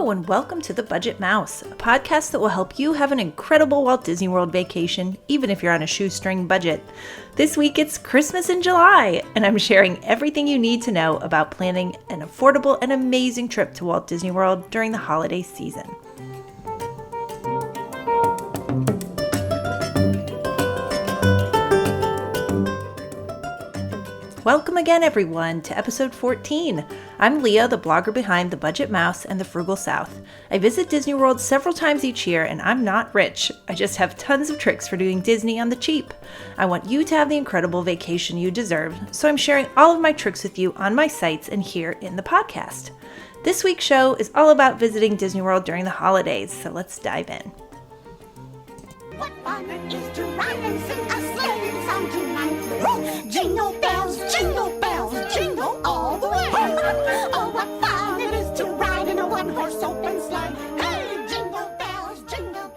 Hello and welcome to The Budget Mouse, a podcast that will help you have an incredible Walt Disney World vacation, even if you're on a shoestring budget. This week it's Christmas in July, and I'm sharing everything you need to know about planning an affordable and amazing trip to Walt Disney World during the holiday season. Welcome again, everyone, to episode 14. I'm Leah, the blogger behind The Budget Mouse and The Frugal South. I visit Disney World several times each year, and I'm not rich. I just have tons of tricks for doing Disney on the cheap. I want you to have the incredible vacation you deserve, so I'm sharing all of my tricks with you on my sites and here in the podcast. This week's show is all about visiting Disney World during the holidays, so let's dive in. What fun it is to ride and sing a sleighing song tonight. Jingle bells, jingle all the way. Oh, what fun it is to ride in a one-horse open sleigh. Hey, jingle bells, jingle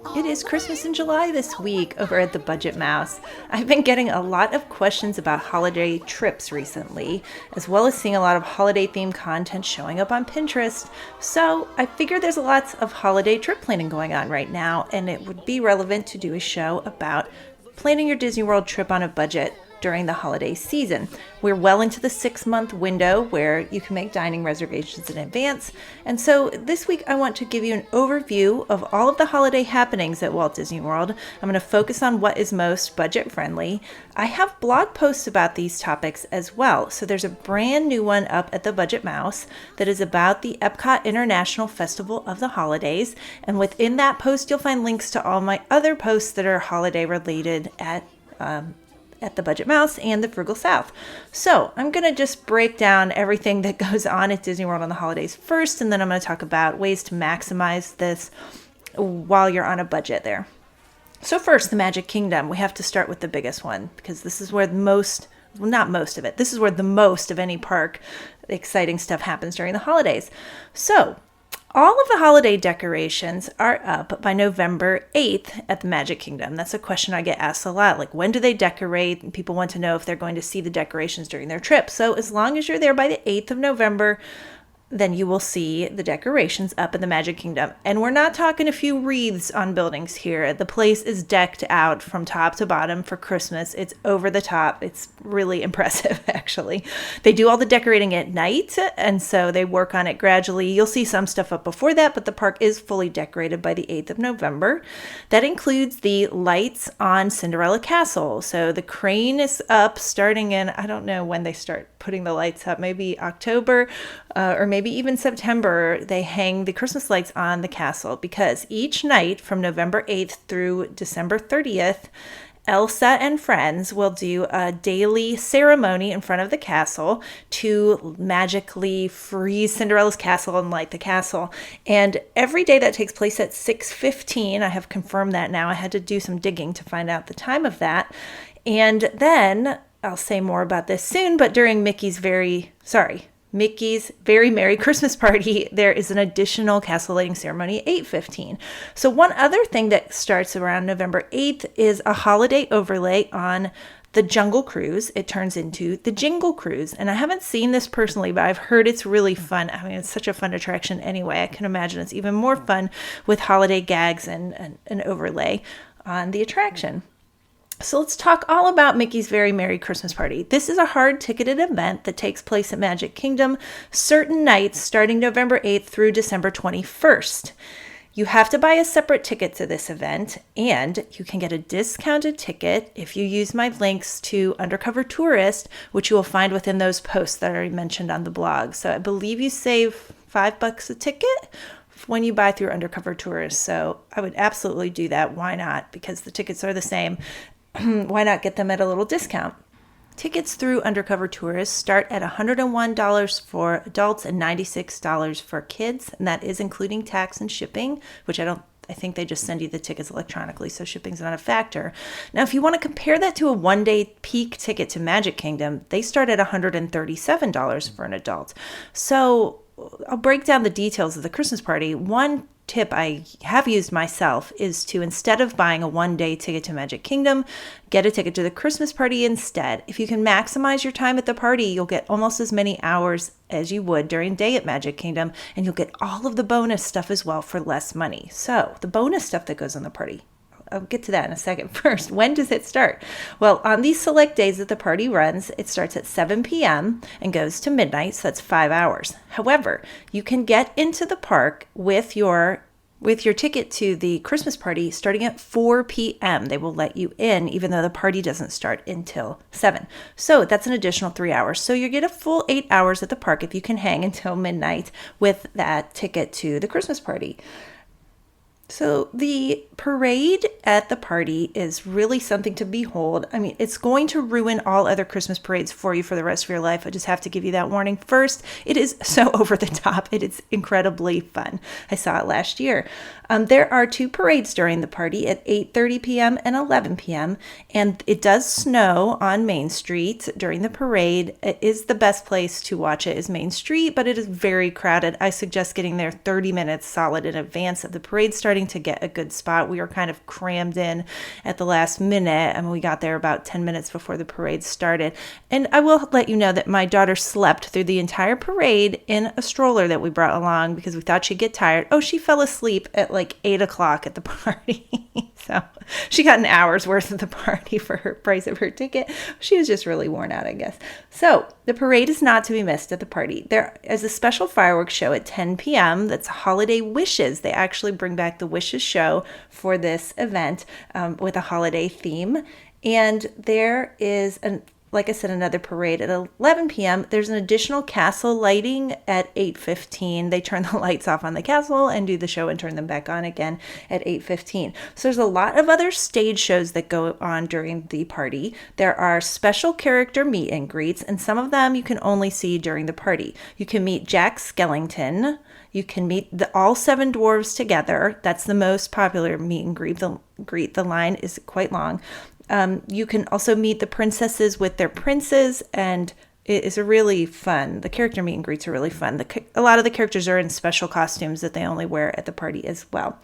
all It is Christmas in July this week over at The Budget Mouse. I've been getting a lot of questions about holiday trips recently, as well as seeing a lot of holiday-themed content showing up on Pinterest. So I figured there's lots of holiday trip planning going on right now, and it would be relevant to do a show about planning your Disney World trip on a budget during the holiday season. We're well into the 6-month window where you can make dining reservations in advance. And so this week I want to give you an overview of all of the holiday happenings at Walt Disney World. I'm going to focus on what is most budget friendly. I have blog posts about these topics as well. So there's a brand new one up at The Budget Mouse that is about the Epcot International Festival of the Holidays. And within that post, you'll find links to all my other posts that are holiday related at The Budget Mouse and The Frugal South. So I'm going to just break down everything that goes on at Disney World on the holidays first, and then I'm going to talk about ways to maximize this while you're on a budget there. So first, the Magic Kingdom. We have to start with the biggest one because this is where this is where the most of any park exciting stuff happens during the holidays. So all of the holiday decorations are up by November 8th at the Magic Kingdom. That's a question I get asked a lot. Like, when do they decorate? And people want to know if they're going to see the decorations during their trip. So as long as you're there by the 8th of November, then you will see the decorations up in the Magic Kingdom. And we're not talking a few wreaths on buildings here. The place is decked out from top to bottom for Christmas. It's over the top. It's really impressive, actually. They do all the decorating at night, and so they work on it gradually. You'll see some stuff up before that, but the park is fully decorated by the 8th of November. That includes the lights on Cinderella Castle. So the crane is up starting in, I don't know when they start putting the lights up, maybe October or maybe even September. They hang the Christmas lights on the castle because each night from November 8th through December 30th, Elsa and friends will do a daily ceremony in front of the castle to magically freeze Cinderella's castle and light the castle. And every day that takes place at 6:15. I have confirmed that now. I had to do some digging to find out the time of that. And then I'll say more about this soon, but during Mickey's Very Merry Christmas Party, there is an additional castle lighting ceremony at 8:15. So one other thing that starts around November 8th is a holiday overlay on the Jungle Cruise. It turns into the Jingle Cruise. And I haven't seen this personally, but I've heard it's really fun. I mean, it's such a fun attraction anyway. I can imagine it's even more fun with holiday gags and an overlay on the attraction. So let's talk all about Mickey's Very Merry Christmas Party. This is a hard-ticketed event that takes place at Magic Kingdom certain nights starting November 8th through December 21st. You have to buy a separate ticket to this event, and you can get a discounted ticket if you use my links to Undercover Tourist, which you will find within those posts that I mentioned on the blog. So I believe you save $5 a ticket when you buy through Undercover Tourist. So I would absolutely do that. Why not? Because the tickets are the same. Why not get them at a little discount? Tickets through Undercover Tourist start at $101 for adults and $96 for kids, and that is including tax and shipping, which I think they just send you the tickets electronically, so shipping's not a factor. Now, if you want to compare that to a one-day peak ticket to Magic Kingdom, they start at $137 for an adult. So I'll break down the details of the Christmas party. One tip I have used myself is to, instead of buying a one-day ticket to Magic Kingdom, get a ticket to the Christmas party instead. If you can maximize your time at the party, you'll get almost as many hours as you would during day at Magic Kingdom, and you'll get all of the bonus stuff as well for less money. So the bonus stuff that goes on the party, I'll get to that in a second. First, when does it start? Well, on these select days that the party runs, it starts at 7 p.m. and goes to midnight, so that's 5 hours. However, you can get into the park with your ticket to the Christmas party starting at 4 p.m. They will let you in, even though the party doesn't start until 7. So that's an additional 3 hours. So you get a full 8 hours at the park if you can hang until midnight with that ticket to the Christmas party. So the parade at the party is really something to behold. I mean, it's going to ruin all other Christmas parades for you for the rest of your life. I just have to give you that warning first. It is so over the top. It is incredibly fun. I saw it last year. There are 2 parades during the party at 8:30 p.m. and 11 p.m. And it does snow on Main Street during the parade. It is the best place to watch it is Main Street, but it is very crowded. I suggest getting there 30 minutes solid in advance of the parade starting to get a good spot. We were kind of crammed in at the last minute, and we got there about 10 minutes before the parade started. And I will let you know that my daughter slept through the entire parade in a stroller that we brought along because we thought she'd get tired. Oh, she fell asleep at like 8 o'clock at the party. So she got an hour's worth of the party for her price of her ticket. She was just really worn out, I guess. So the parade is not to be missed at the party. There is a special fireworks show at 10 p.m. that's Holiday Wishes. They actually bring back the Wishes show for this event with a holiday theme. And there is like I said, another parade at 11 p.m. There's an additional castle lighting at 8:15. They turn the lights off on the castle and do the show and turn them back on again at 8:15. So there's a lot of other stage shows that go on during the party. There are special character meet and greets, and some of them you can only see during the party. You can meet Jack Skellington. You can meet all 7 dwarves together. That's the most popular meet and greet. The line is quite long. You can also meet the princesses with their princes, and it is a really fun. The character meet and greets are really fun. A lot of the characters are in special costumes that they only wear at the party as well.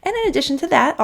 And in addition to that,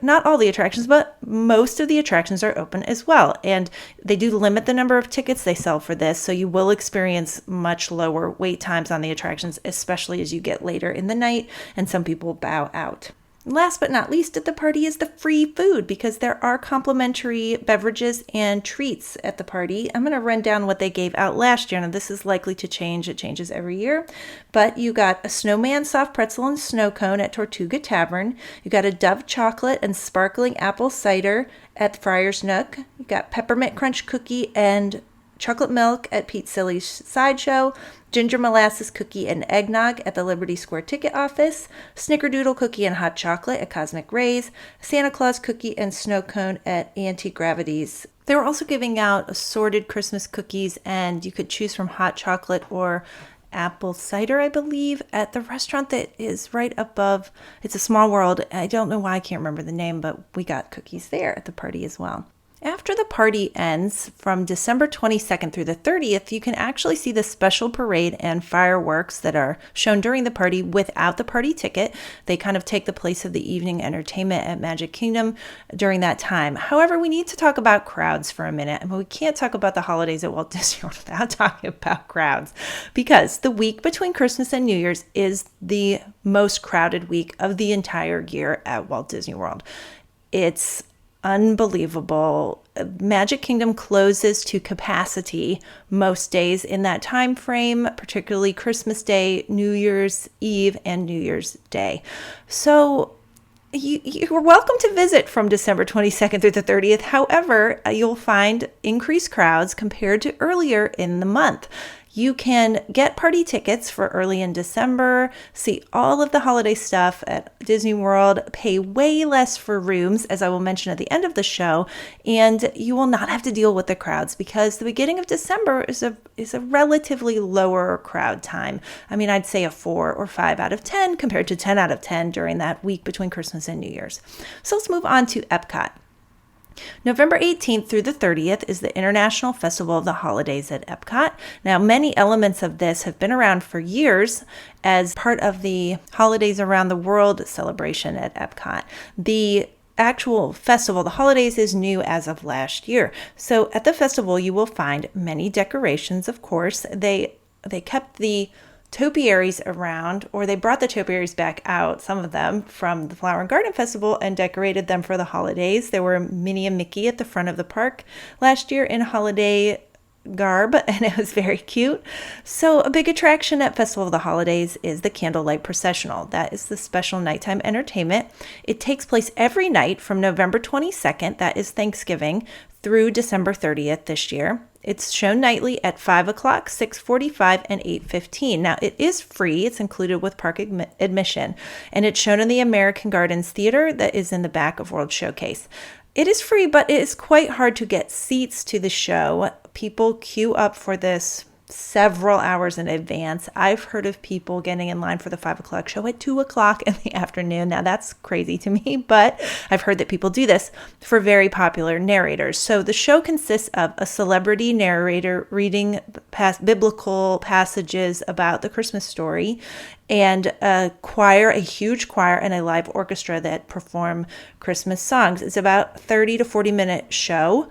not all the attractions, but most of the attractions are open as well. And they do limit the number of tickets they sell for this, so you will experience much lower wait times on the attractions, especially as you get later in the night and some people bow out. Last but not least at the party is the free food, because there are complimentary beverages and treats at the party. I'm going to run down what they gave out last year. Now, this is likely to change. It changes every year. But you got a snowman soft pretzel and snow cone at Tortuga Tavern. You got a Dove chocolate and sparkling apple cider at Friar's Nook. You got peppermint crunch cookie and chocolate milk at Pete Silly's Sideshow, ginger molasses cookie and eggnog at the Liberty Square ticket office, snickerdoodle cookie and hot chocolate at Cosmic Rays, Santa Claus cookie and snow cone at Anti-Gravity's. They were also giving out assorted Christmas cookies, and you could choose from hot chocolate or apple cider, I believe, at the restaurant that is right above. It's a Small World. I don't know why I can't remember the name, but we got cookies there at the party as well. After the party ends, from December 22nd through the 30th, you can actually see the special parade and fireworks that are shown during the party without the party ticket. They kind of take the place of the evening entertainment at Magic Kingdom during that time. However, we need to talk about crowds for a minute. I mean, we can't talk about the holidays at Walt Disney World without talking about crowds, because the week between Christmas and New Year's is the most crowded week of the entire year at Walt Disney World. It's unbelievable. Magic Kingdom closes to capacity most days in that time frame, particularly Christmas Day, New Year's Eve, and New Year's Day. So you're welcome to visit from December 22nd through the 30th. However, you'll find increased crowds compared to earlier in the month. You can get party tickets for early in December, see all of the holiday stuff at Disney World, pay way less for rooms, as I will mention at the end of the show, and you will not have to deal with the crowds, because the beginning of December is a relatively lower crowd time. I mean, I'd say a 4 or 5 out of 10 compared to 10 out of 10 during that week between Christmas and New Year's. So let's move on to Epcot. November 18th through the 30th is the International Festival of the Holidays at Epcot. Now, many elements of this have been around for years as part of the Holidays Around the World celebration at Epcot. The actual festival, the holidays, is new as of last year. So at the festival, you will find many decorations, of course. They kept the topiaries around, or they brought the topiaries back out, some of them, from the Flower and Garden Festival and decorated them for the holidays. There were Minnie and Mickey at the front of the park last year in holiday garb, and it was very cute. So a big attraction at Festival of the Holidays is the Candlelight Processional. That is the special nighttime entertainment. It takes place every night from November 22nd, that is Thanksgiving, through December 30th this year. It's shown nightly at 5 o'clock, 6:45, and 8:15. Now, it is free. It's included with park admission, and it's shown in the American Gardens Theater that is in the back of World Showcase. It is free, but it is quite hard to get seats to the show. People queue up for this several hours in advance. I've heard of people getting in line for the 5 o'clock show at 2 o'clock in the afternoon. Now that's crazy to me, but I've heard that people do this for very popular narrators. So the show consists of a celebrity narrator reading biblical passages about the Christmas story, and a choir, a huge choir, and a live orchestra that perform Christmas songs. It's about 30 to 40-minute show.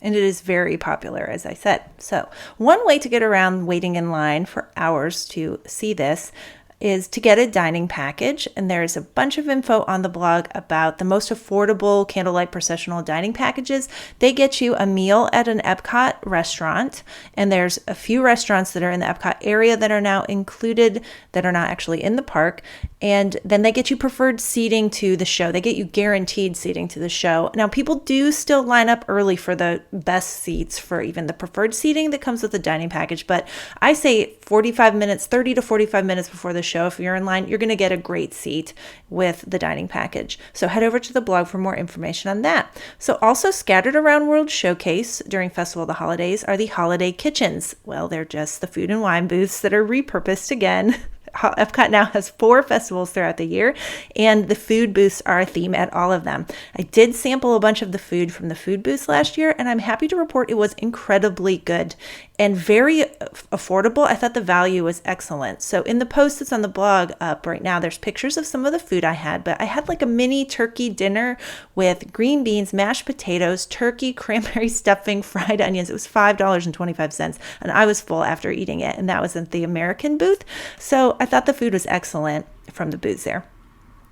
And it is very popular, as I said. So one way to get around waiting in line for hours to see this is to get a dining package. And there's a bunch of info on the blog about the most affordable candlelight processional dining packages. They get you a meal at an Epcot restaurant. And there's a few restaurants that are in the Epcot area that are now included, that are not actually in the park. And then they get you preferred seating to the show. They get you guaranteed seating to the show. Now, people do still line up early for the best seats for even the preferred seating that comes with the dining package. But I say 45 minutes, 30 to 45 minutes before the show, if you're in line, you're going to get a great seat with the dining package. So head over to the blog for more information on that. So also scattered around World Showcase during Festival of the Holidays are the holiday kitchens. Well, they're just the food and wine booths that are repurposed again. Epcot now has 4 festivals throughout the year, and the food booths are a theme at all of them. I did sample a bunch of the food from the food booths last year, and I'm happy to report it was incredibly good and very affordable. I thought the value was excellent. So in the post that's on the blog up right now, there's pictures of some of the food I had, but I had like a mini turkey dinner with green beans, mashed potatoes, turkey, cranberry stuffing, fried onions. It was $5.25, and I was full after eating it, and that was at the American booth. So I thought the food was excellent from the booths there.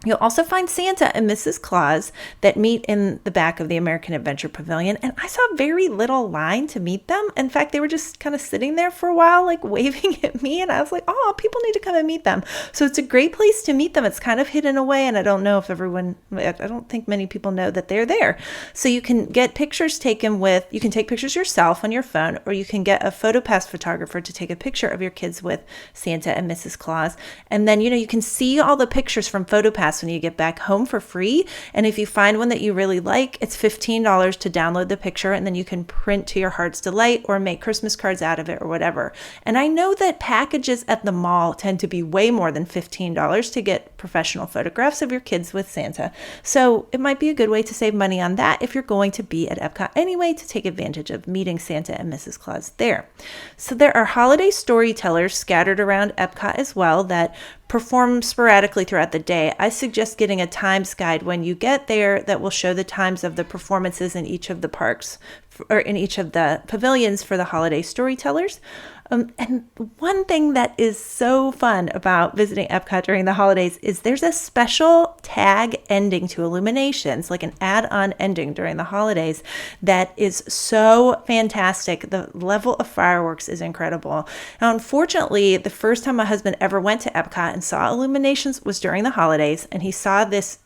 You'll also find Santa and Mrs. Claus that meet in the back of the American Adventure Pavilion, and I saw very little line to meet them. In fact, they were just kind of sitting there for a while, like waving at me, and I was like, oh, people need to come and meet them. So it's a great place to meet them. It's kind of hidden away, and I don't think many people know that they're there. So you can get pictures taken you can take pictures yourself on your phone, or you can get a PhotoPass photographer to take a picture of your kids with Santa and Mrs. Claus. And then, you can see all the pictures from PhotoPass when you get back home for free. And if you find one that you really like, it's $15 to download the picture, and then you can print to your heart's delight or make Christmas cards out of it or whatever. And I know that packages at the mall tend to be way more than $15 to get professional photographs of your kids with Santa. So it might be a good way to save money on that if you're going to be at Epcot anyway, to take advantage of meeting Santa and Mrs. Claus there. So there are holiday storytellers scattered around Epcot as well that perform sporadically throughout the day. I suggest getting a times guide when you get there that will show the times of the performances in each of the parks or in each of the pavilions for the holiday storytellers. And one thing that is so fun about visiting Epcot during the holidays is there's a special tag ending to Illuminations, like an add-on ending during the holidays that is so fantastic. The level of fireworks is incredible. Now, unfortunately, the first time my husband ever went to Epcot and saw Illuminations was during the holidays, and he saw this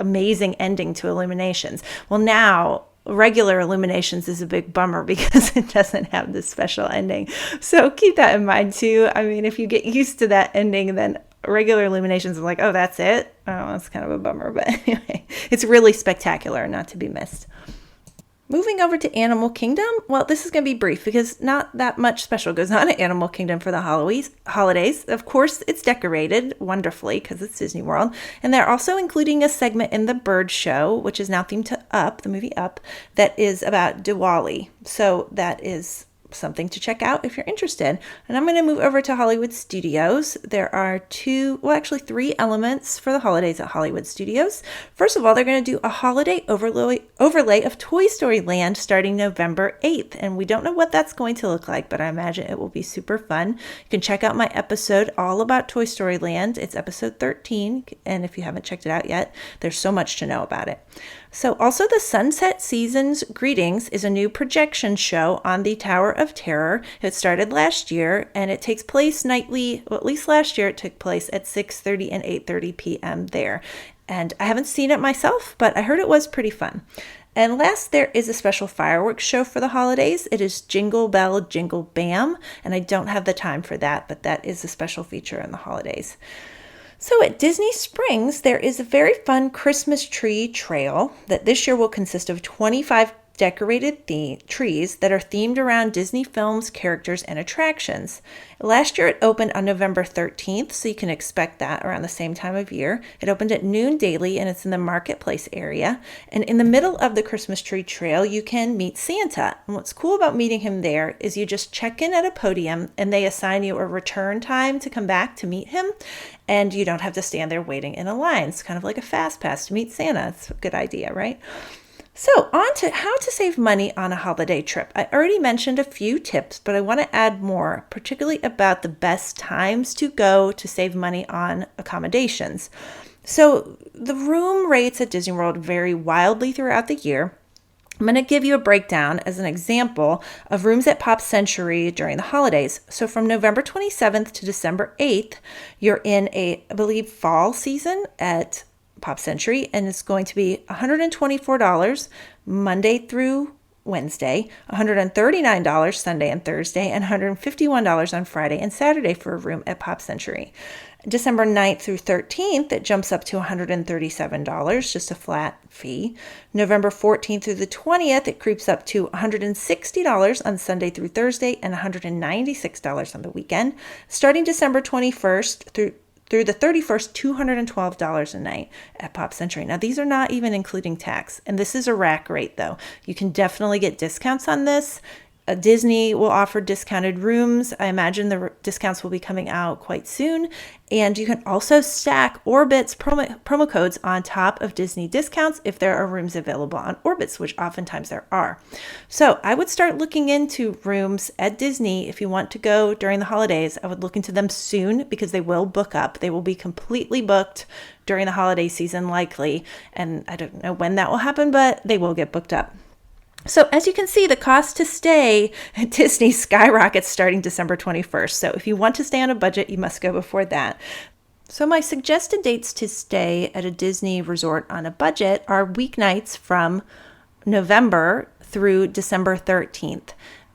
amazing ending to Illuminations. Well, now regular Illuminations is a big bummer because it doesn't have this special ending. So keep that in mind too. I mean, if you get used to that ending, then regular Illuminations is like, oh, that's it? Oh, that's kind of a bummer. But anyway, it's really spectacular, not to be missed. Moving over to Animal Kingdom, well, this is going to be brief because not that much special goes on at Animal Kingdom for the holidays. Of course, it's decorated wonderfully because it's Disney World. And they're also including a segment in the Bird Show, which is now themed to Up, the movie Up, that is about Diwali. So that is something to check out if you're interested. And I'm going to move over to Hollywood Studios. There are three elements for the holidays at Hollywood Studios. First of all, they're going to do a holiday overlay of Toy Story Land starting November 8th. And we don't know what that's going to look like, but I imagine it will be super fun. You can check out my episode all about Toy Story Land. It's episode 13. And if you haven't checked it out yet, there's so much to know about it. So also the Sunset Seasons Greetings is a new projection show on the Tower of Terror. It started last year and it takes place nightly. Well, at least last year it took place at 6:30 and 8:30 p.m. there. And I haven't seen it myself, but I heard it was pretty fun. And last, there is a special fireworks show for the holidays. It is Jingle Bell, Jingle Bam. And I don't have the time for that, but that is a special feature in the holidays. So at Disney Springs, there is a very fun Christmas tree trail that this year will consist of 25 decorated trees that are themed around Disney films, characters, and attractions. Last year it opened on November 13th, so you can expect that around the same time of year. It opened at noon daily, and it's in the marketplace area. And in the middle of the Christmas tree trail, you can meet Santa. And what's cool about meeting him there is you just check in at a podium, and they assign you a return time to come back to meet him. And you don't have to stand there waiting in a line. It's kind of like a fast pass to meet Santa. It's a good idea, right? So on to how to save money on a holiday trip. I already mentioned a few tips, but I want to add more, particularly about the best times to go to save money on accommodations. So the room rates at Disney World vary wildly throughout the year. I'm going to give you a breakdown as an example of rooms at Pop Century during the holidays. So from November 27th to December 8th, you're in I believe, fall season at Pop Century, and it's going to be $124 Monday through Wednesday, $139 Sunday and Thursday, and $151 on Friday and Saturday for a room at Pop Century. December 9th through 13th, it jumps up to $137, just a flat fee. November 14th through the 20th, it creeps up to $160 on Sunday through Thursday and $196 on the weekend. Starting December 21st through the 31st, $212 a night at Pop Century. Now, these are not even including tax, and this is a rack rate, though. You can definitely get discounts on this. Disney will offer discounted rooms. I imagine the discounts will be coming out quite soon. And you can also stack Orbitz promo codes on top of Disney discounts if there are rooms available on Orbitz, which oftentimes there are. So I would start looking into rooms at Disney. If you want to go during the holidays, I would look into them soon because they will book up. They will be completely booked during the holiday season likely. And I don't know when that will happen, but they will get booked up. So as you can see, the cost to stay at Disney skyrockets starting December 21st. So if you want to stay on a budget, you must go before that. So my suggested dates to stay at a Disney resort on a budget are weeknights from November through December 13th.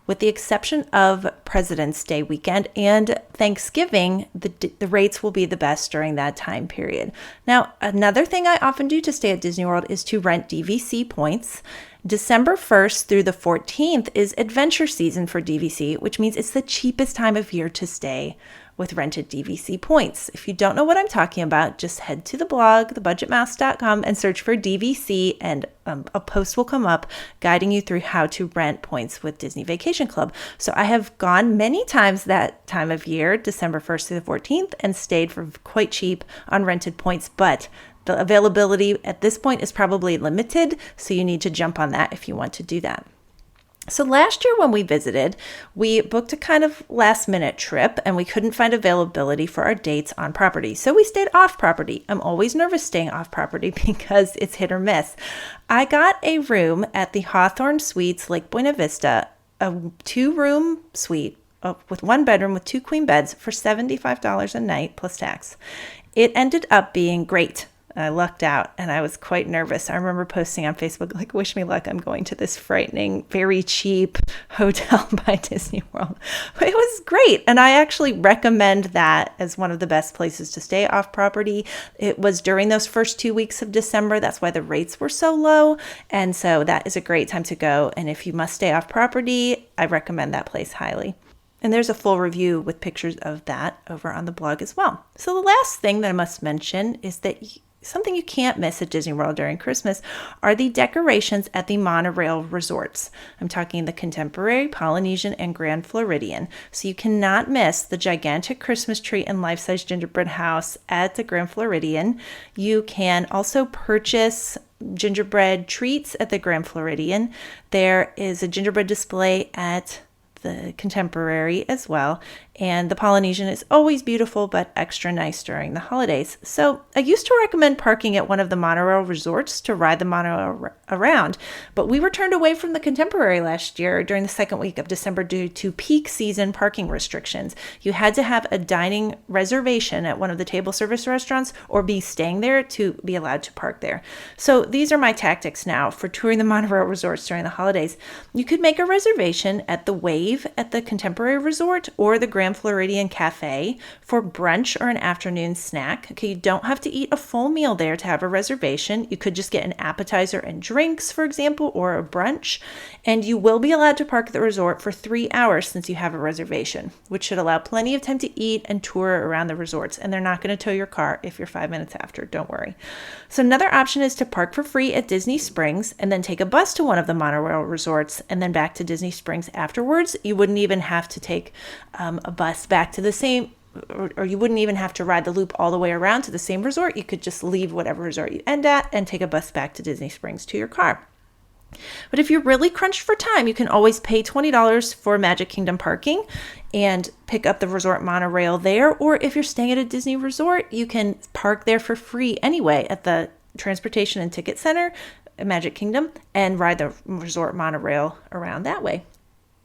With the exception of President's Day weekend and Thanksgiving, the rates will be the best during that time period. Now, another thing I often do to stay at Disney World is to rent DVC points. December 1st through the 14th is adventure season for DVC, which means it's the cheapest time of year to stay with rented DVC points. If you don't know what I'm talking about, just head to the blog, thebudgetmouse.com, and search for DVC, and a post will come up guiding you through how to rent points with Disney Vacation Club. So I have gone many times that time of year, December 1st through the 14th, and stayed for quite cheap on rented points, but the availability at this point is probably limited, so you need to jump on that if you want to do that. So last year when we visited, we booked a kind of last minute trip and we couldn't find availability for our dates on property. So we stayed off property. I'm always nervous staying off property because it's hit or miss. I got a room at the Hawthorne Suites Lake Buena Vista, a 2-room suite with 1 bedroom with 2 queen beds for $75 a night plus tax. It ended up being great. I lucked out and I was quite nervous. I remember posting on Facebook, like, wish me luck, I'm going to this frightening, very cheap hotel by Disney World. But it was great. And I actually recommend that as one of the best places to stay off property. It was during those first 2 weeks of December. That's why the rates were so low. And so that is a great time to go. And if you must stay off property, I recommend that place highly. And there's a full review with pictures of that over on the blog as well. So the last thing that I must mention is that something you can't miss at Disney World during Christmas are the decorations at the monorail resorts. I'm talking the Contemporary, Polynesian, and Grand Floridian. So you cannot miss the gigantic Christmas tree and life-size gingerbread house at the Grand Floridian. You can also purchase gingerbread treats at the Grand Floridian. There is a gingerbread display at the Contemporary as well. And the Polynesian is always beautiful, but extra nice during the holidays. So I used to recommend parking at one of the monorail resorts to ride the monorail around, but we were turned away from the Contemporary last year during the second week of December due to peak season parking restrictions. You had to have a dining reservation at one of the table service restaurants or be staying there to be allowed to park there. So these are my tactics now for touring the monorail resorts during the holidays. You could make a reservation at the Wave at the Contemporary Resort or the Grand Floridian Cafe for brunch or an afternoon snack. Okay, you don't have to eat a full meal there to have a reservation. You could just get an appetizer and drinks, for example, or a brunch. And you will be allowed to park at the resort for 3 hours since you have a reservation, which should allow plenty of time to eat and tour around the resorts. And they're not going to tow your car if you're 5 minutes after. Don't worry. So another option is to park for free at Disney Springs and then take a bus to one of the monorail resorts and then back to Disney Springs afterwards. You wouldn't even have to take a bus back to the same, or you wouldn't even have to ride the loop all the way around to the same resort. You could just leave whatever resort you end at and take a bus back to Disney Springs to your car. But if you're really crunched for time, you can always pay $20 for Magic Kingdom parking and pick up the resort monorail there. Or if you're staying at a Disney resort, you can park there for free anyway at the Transportation and Ticket Center at Magic Kingdom and ride the resort monorail around that way.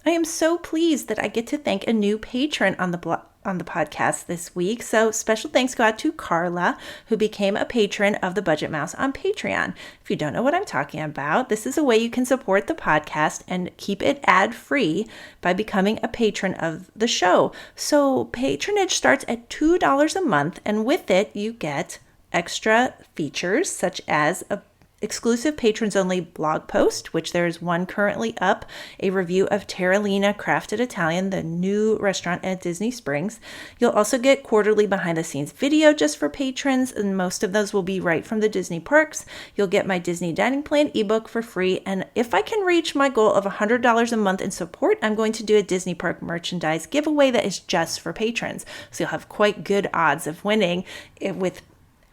I am so pleased that I get to thank a new patron on the podcast this week. So special thanks go out to Carla, who became a patron of the Budget Mouse on Patreon. If you don't know what I'm talking about, this is a way you can support the podcast and keep it ad-free by becoming a patron of the show. So patronage starts at $2 a month, and with it, you get extra features such as a exclusive patrons only blog post, which there is one currently up, a review of Terralina Crafted Italian, the new restaurant at Disney Springs. You'll also get quarterly behind the scenes video just for patrons, and most of those will be right from the Disney parks. You'll get my Disney Dining Plan ebook for free, and if I can reach my goal of $100 a month in support, I'm going to do a Disney Park merchandise giveaway that is just for patrons. So you'll have quite good odds of winning with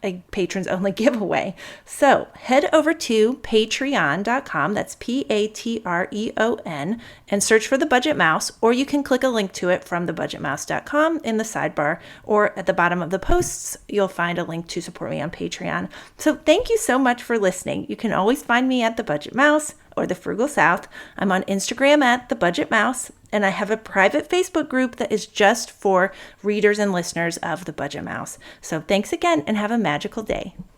a patrons only giveaway. So head over to patreon.com, that's Patreon, and search for The Budget Mouse, or you can click a link to it from thebudgetmouse.com in the sidebar, or at the bottom of the posts, you'll find a link to support me on Patreon. So thank you so much for listening. You can always find me at The Budget Mouse or The Frugal South. I'm on Instagram at The Budget Mouse, and I have a private Facebook group that is just for readers and listeners of The Budget Mouse. So thanks again and have a magical day.